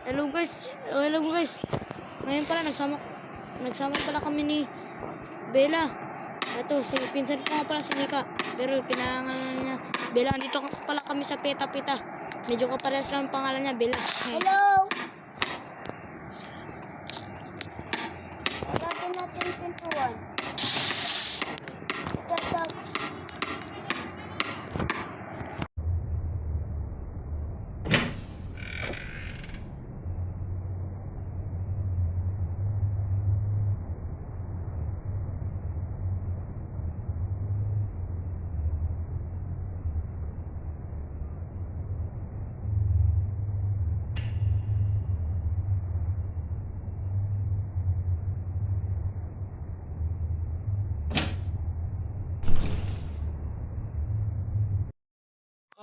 Hello guys. Oh, hello guys. Ngayon pala nagsama pala kami ni Bella. Ito, pinsan ko nga pala si Nika. Pero pinangalan niya Bella. Dito pala kami sa Peta-Peta. Medyo kaparehas lang ang pangalan niya, Bella. Hello. Agad natin pintuan. Tap.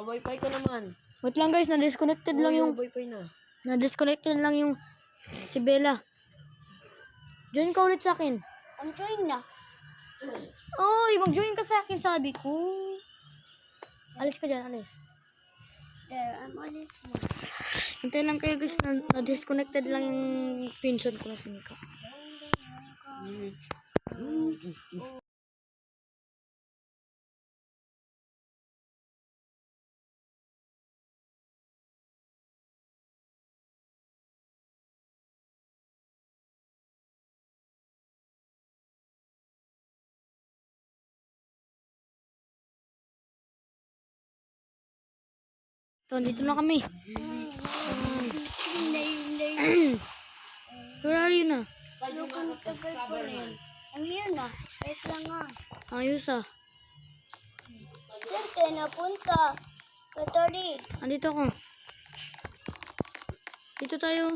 Wifi ka naman. Wait lang guys, na-disconnected lang yung Wifi na. na-disconnected lang yung si Bella. Join ka ulit sa akin. I'm join na. Oy, mag-join ka sa akin, sabi ko. Alis ka dyan, alis. There, I'm honest na. Hintayin lang kayo guys, na-disconnected lang yung pinsan ko na si Nika. So, dito na kami. Where are you na? Look on the girlfriend. I'm here na. Wait lang nga. Ayos ah. Saan tayo napunta? Katori. Andito ako. Dito tayo.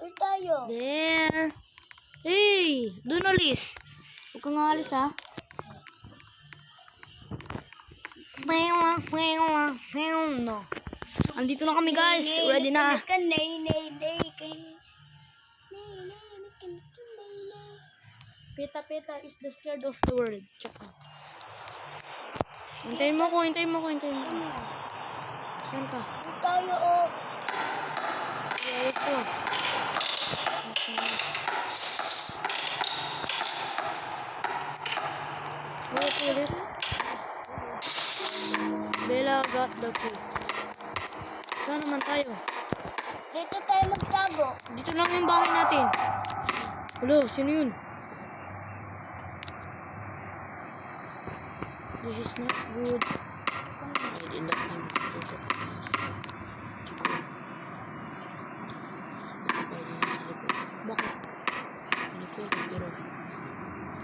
Where tayo? There. Hey! Doon alis. Huwag kang alis ha. No. Andito na kami guys. Ready na. Peta-Peta is the scared of the world. Tsaka. Hintayin mo ko. Saan ka? Where tayo oh? Ayos ko. What is this? Bella got the key. Saan naman tayo? Dito tayo magtago. Dito lang yung bahay natin. Hello, sino yun? This is not good. I did not mean to do that. Bakit? Hindi pwede, pero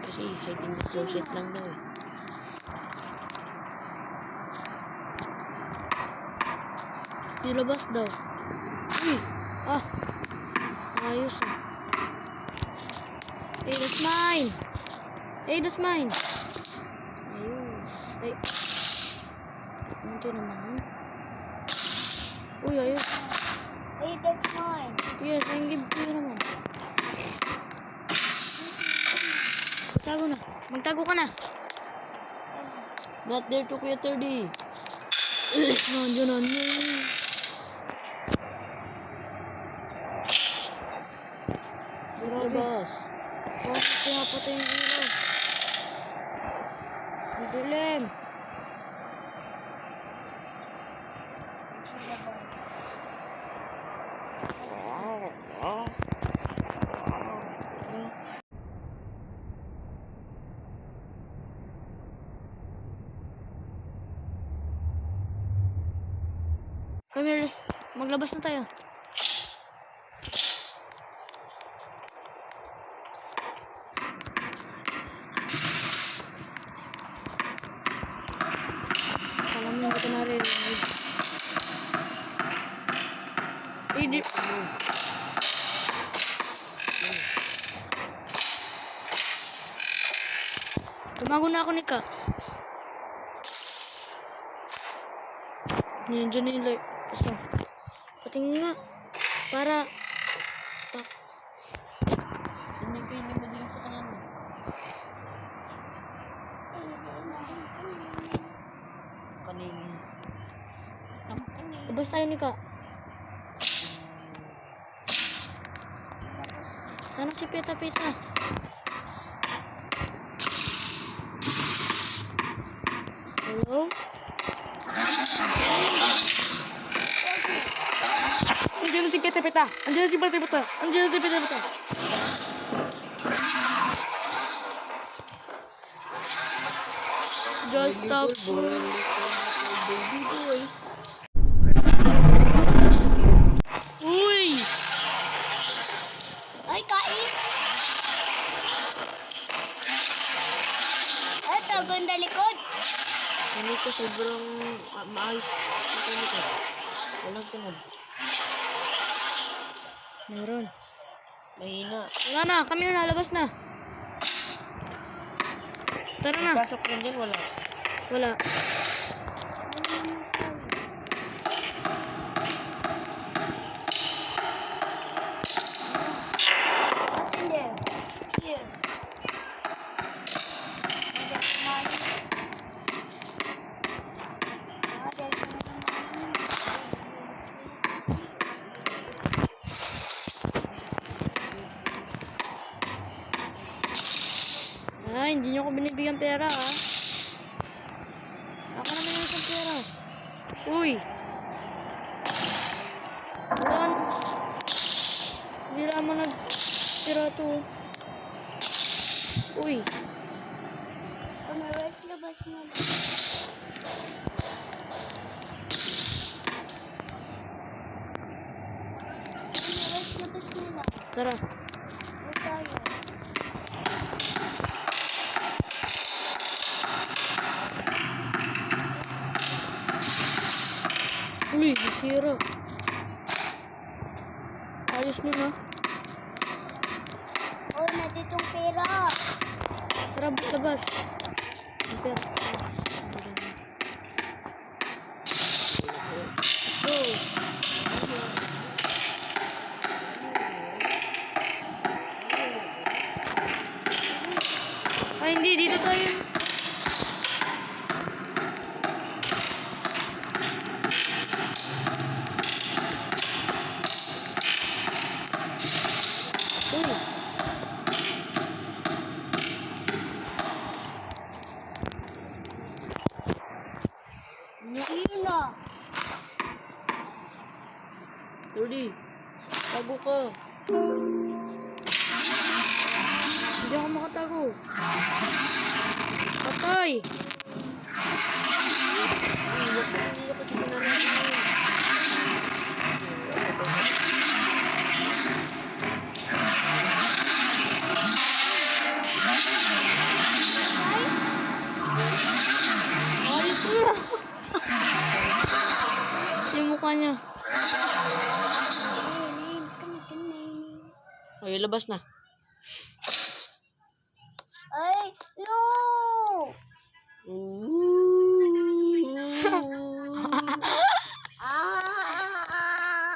kasi hiding the closet lang daw. Nilabas daw. Uy! Ah! Ayos ah. Hey, that's mine! Hey, that's mine! Ayos. Ay. Ito naman. Uy, ayos. Hey, that's mine. Yes, I give to you naman. Magtago na. Magtago ka na. Not there to Kuya 30. Nandiyan. Grabe. Labas. Bakit pinapatay yung ilaw? Ang dilim. Come here, maglabas na tayo. Alam mo, hindi ko naririnig. Hindi. Tumago na ako, Nika. Nandiyan na yung light. Basta. Patingin nga. Para. Hindi kayo hindi madilim sa kanan. Kanina. Labas tayo, Nika. Sana si Pita-Pita. Hello? Andiyan na si Pita-Pita. Andiyan na si Pita-Pita. Andiyan na si Pita-Pita. Just stop. Baby boy. Uy! Ay, kain. Ay, ganda likod. Ano ko sobrang maayos. Ito nito. Walang tungod. Meron. Mahina. Wala na, kami na nalabas na. Tara na. Pasok rin dyan, wala. Wala. What's in there? Here. There's money. There's Ah, hindi niyo ako binibigyan pera, ah. Ako naman yung isang pera. Uy! Wala. Hindi naman nag-tira to. Uy! Umawas labas mo. Umawas labas nila. Tara. Huwag tayo. Uy, sira. Ayos nun, ah. Oh, natitong pera. Tara, labas. Ang pera. Go. Ay, hindi. Dito tayo. Uy. Yun na. 30. Tago ka. Hindi ako makatago. Patay. Ayos na. Yung mukha niya. Ay, labas na. Ay, no! Ah!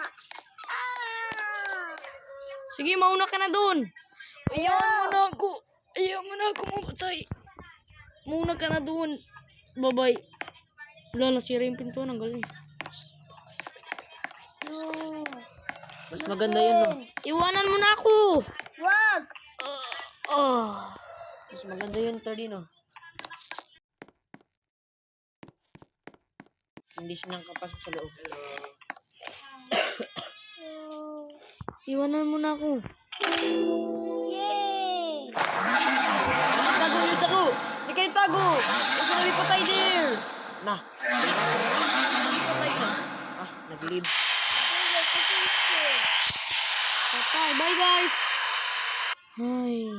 Sige, mauna ka na doon. Ayaw mo na ako. Ayaw mo na ako mamatay. Mauna ka na doon. Bye-bye. Wala, nasira yung pinto. Ang galing. No! Mas maganda yun, no? Iwanan mo na ako. Wag! Oh. Mas maganda yun, 30, no? Hindi siya nang kapasok sa loob. Iwanan mo na ako. Yay! Tago, yung tago! Hindi kayo tago! Huwag na kami patay there! Na! Patay na. Ah, nag-leave. Patay. Bye, guys. Ay.